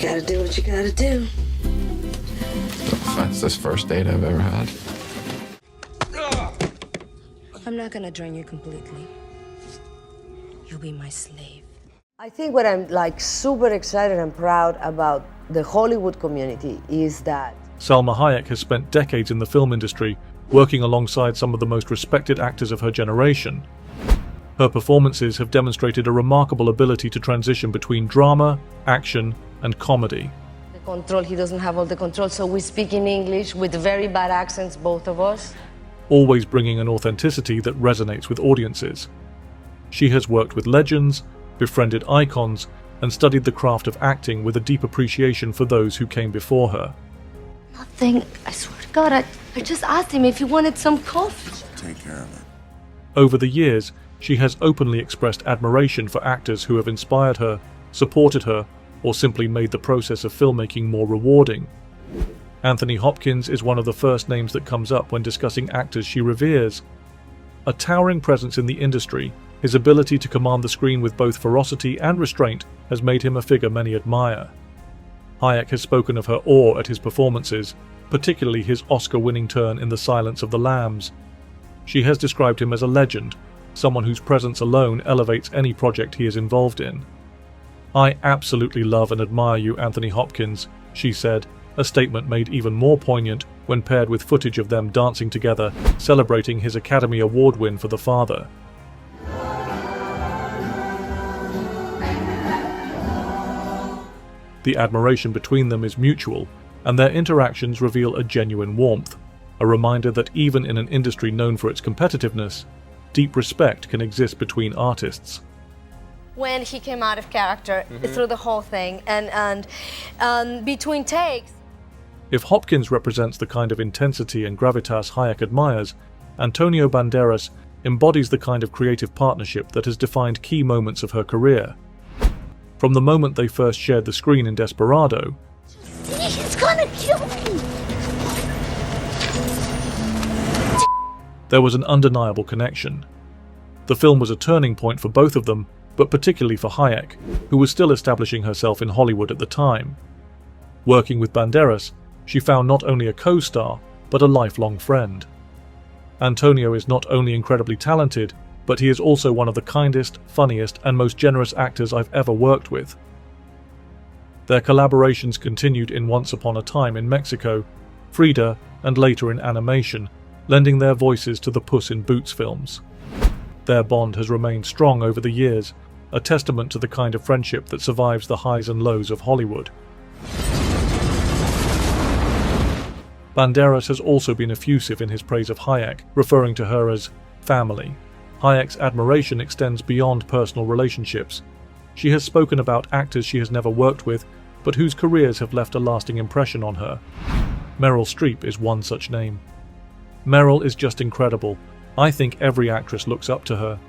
You gotta do what you gotta do. That's this first date I've ever had. I'm not gonna drain you completely. You'll be my slave. I think what I'm super excited and proud about the Hollywood community is that Salma Hayek has spent decades in the film industry, working alongside some of the most respected actors of her generation. Her performances have demonstrated a remarkable ability to transition between drama, action, and comedy. the control, he doesn't have all the control, so we speak in English with very bad accents, both of us. Always bringing an authenticity that resonates with audiences. She has worked with legends, befriended icons, and studied the craft of acting with a deep appreciation for those who came before her. Nothing, I swear to God, I just asked him if he wanted some coffee. Take care of it. Over the years, she has openly expressed admiration for actors who have inspired her, supported her, or simply made the process of filmmaking more rewarding. Anthony Hopkins is one of the first names that comes up when discussing actors she reveres. A towering presence in the industry, his ability to command the screen with both ferocity and restraint has made him a figure many admire. Hayek has spoken of her awe at his performances, particularly his Oscar-winning turn in The Silence of the Lambs. She has described him as a legend, someone whose presence alone elevates any project he is involved in. "I absolutely love and admire you, Anthony Hopkins," she said, a statement made even more poignant when paired with footage of them dancing together, celebrating his Academy Award win for The Father. The admiration between them is mutual, and their interactions reveal a genuine warmth, a reminder that even in an industry known for its competitiveness, deep respect can exist between artists. When he came out of character through the whole thing and between takes. If Hopkins represents the kind of intensity and gravitas Hayek admires, Antonio Banderas embodies the kind of creative partnership that has defined key moments of her career. From the moment they first shared the screen in Desperado, He's gonna kill me! there was an undeniable connection. The film was a turning point for both of them, but particularly for Hayek, who was still establishing herself in Hollywood at the time. Working with Banderas, she found not only a co-star, but a lifelong friend. Antonio is not only incredibly talented, but he is also one of the kindest, funniest, and most generous actors I've ever worked with. Their collaborations continued in Once Upon a Time in Mexico, Frida, and later in animation, lending their voices to the Puss in Boots films. Their bond has remained strong over the years, a testament to the kind of friendship that survives the highs and lows of Hollywood. Banderas has also been effusive in his praise of Hayek, referring to her as family. Hayek's admiration extends beyond personal relationships. She has spoken about actors she has never worked with, but whose careers have left a lasting impression on her. Meryl Streep is one such name. Meryl is just incredible. I think every actress looks up to her.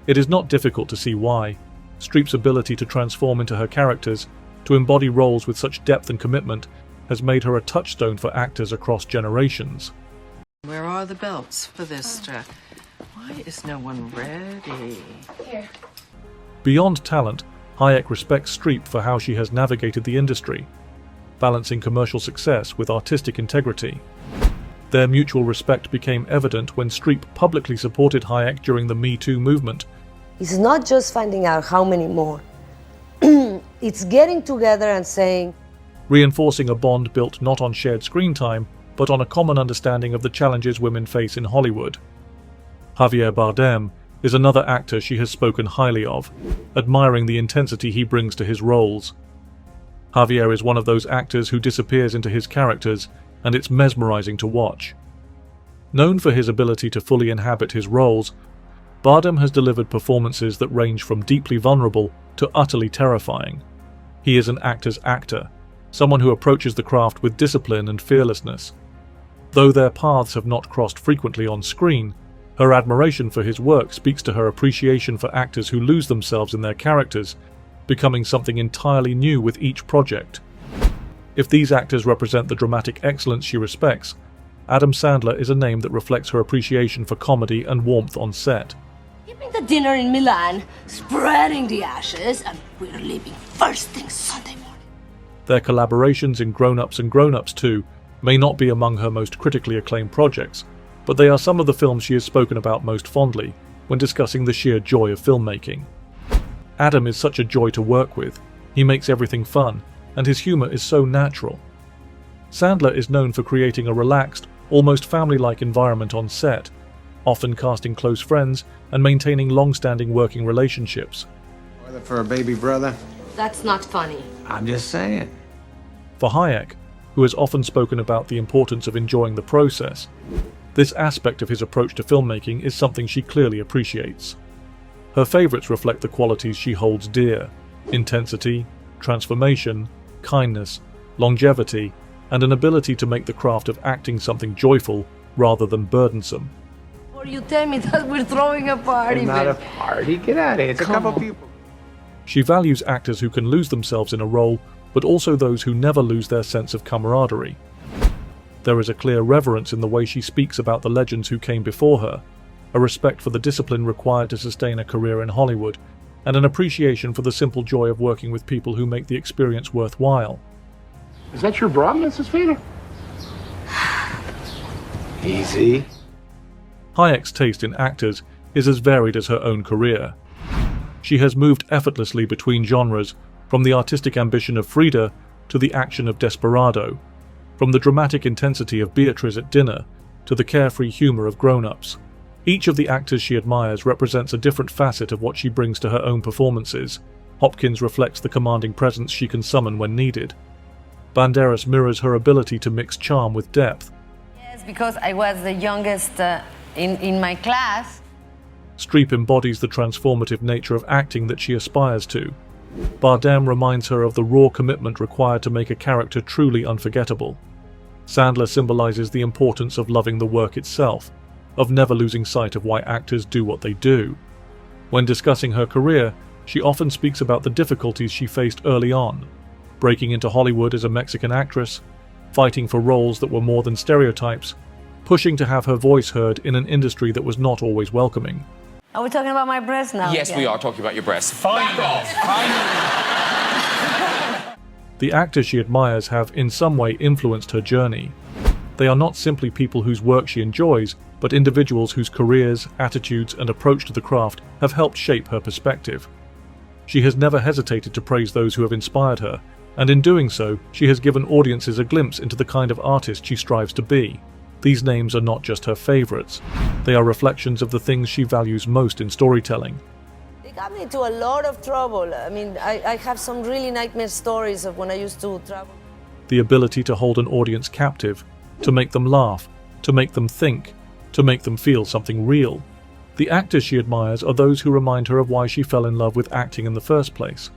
It is not difficult to see why. Streep's ability to transform into her characters, to embody roles with such depth and commitment, has made her a touchstone for actors across generations. Where are the belts for this? Why is no one ready? Here. Beyond talent, Hayek respects Streep for how she has navigated the industry, balancing commercial success with artistic integrity. Their mutual respect became evident when Streep publicly supported Hayek during the Me Too movement. It's not just finding out how many more. It's getting together and saying, reinforcing a bond built not on shared screen time, but on a common understanding of the challenges women face in Hollywood. Javier Bardem is another actor she has spoken highly of, admiring the intensity he brings to his roles. Javier is one of those actors who disappears into his characters, and it's mesmerizing to watch. Known for his ability to fully inhabit his roles, Bardem has delivered performances that range from deeply vulnerable to utterly terrifying. He is an actor's actor, someone who approaches the craft with discipline and fearlessness. Though their paths have not crossed frequently on screen, her admiration for his work speaks to her appreciation for actors who lose themselves in their characters, becoming something entirely new with each project. If these actors represent the dramatic excellence she respects, Adam Sandler is a name that reflects her appreciation for comedy and warmth on set. Keeping the dinner in Milan, spreading the ashes, and we're leaving first thing Sunday morning. Their collaborations in Grown Ups and Grown Ups 2 may not be among her most critically acclaimed projects, but they are some of the films she has spoken about most fondly when discussing the sheer joy of filmmaking. Adam is such a joy to work with. He makes everything fun, and his humor is so natural. Sandler is known for creating a relaxed, almost family-like environment on set, often casting close friends and maintaining long-standing working relationships. Whether for a baby brother? That's not funny. I'm just saying. For Hayek, who has often spoken about the importance of enjoying the process, this aspect of his approach to filmmaking is something she clearly appreciates. Her favorites reflect the qualities she holds dear: intensity, transformation, kindness, longevity, and an ability to make the craft of acting something joyful rather than burdensome. Or you tell me that we're throwing a party, It's not a man. party. Get out of here. It's a couple people. She values actors who can lose themselves in a role, but also those who never lose their sense of camaraderie. There is a clear reverence in the way she speaks about the legends who came before her, a respect for the discipline required to sustain a career in Hollywood, and an appreciation for the simple joy of working with people who make the experience worthwhile. Is that your bra, Mrs. Vader? Easy. Hayek's taste in actors is as varied as her own career. She has moved effortlessly between genres, from the artistic ambition of Frida to the action of Desperado, from the dramatic intensity of Beatrice at dinner to the carefree humor of Grown Ups. Each of the actors she admires represents a different facet of what she brings to her own performances. Hopkins reflects the commanding presence she can summon when needed. Banderas mirrors her ability to mix charm with depth. Yes, because I was the youngest in my class. Streep embodies the transformative nature of acting that she aspires to. Bardem reminds her of the raw commitment required to make a character truly unforgettable. Sandler symbolizes the importance of loving the work itself, of never losing sight of why actors do what they do. When discussing her career, she often speaks about the difficulties she faced early on, breaking into Hollywood as a Mexican actress, fighting for roles that were more than stereotypes, pushing to have her voice heard in an industry that was not always welcoming. Are we talking about my breast now? Yes, we are talking about your breasts. Back off! The actors she admires have in some way influenced her journey. They are not simply people whose work she enjoys, but individuals whose careers, attitudes, and approach to the craft have helped shape her perspective. She has never hesitated to praise those who have inspired her, and in doing so, she has given audiences a glimpse into the kind of artist she strives to be. These names are not just her favorites. They are reflections of the things she values most in storytelling. They got me into a lot of trouble. I mean, I have some really nightmare stories of when I used to travel. The ability to hold an audience captive, to make them laugh, to make them think, to make them feel something real. The actors she admires are those who remind her of why she fell in love with acting in the first place.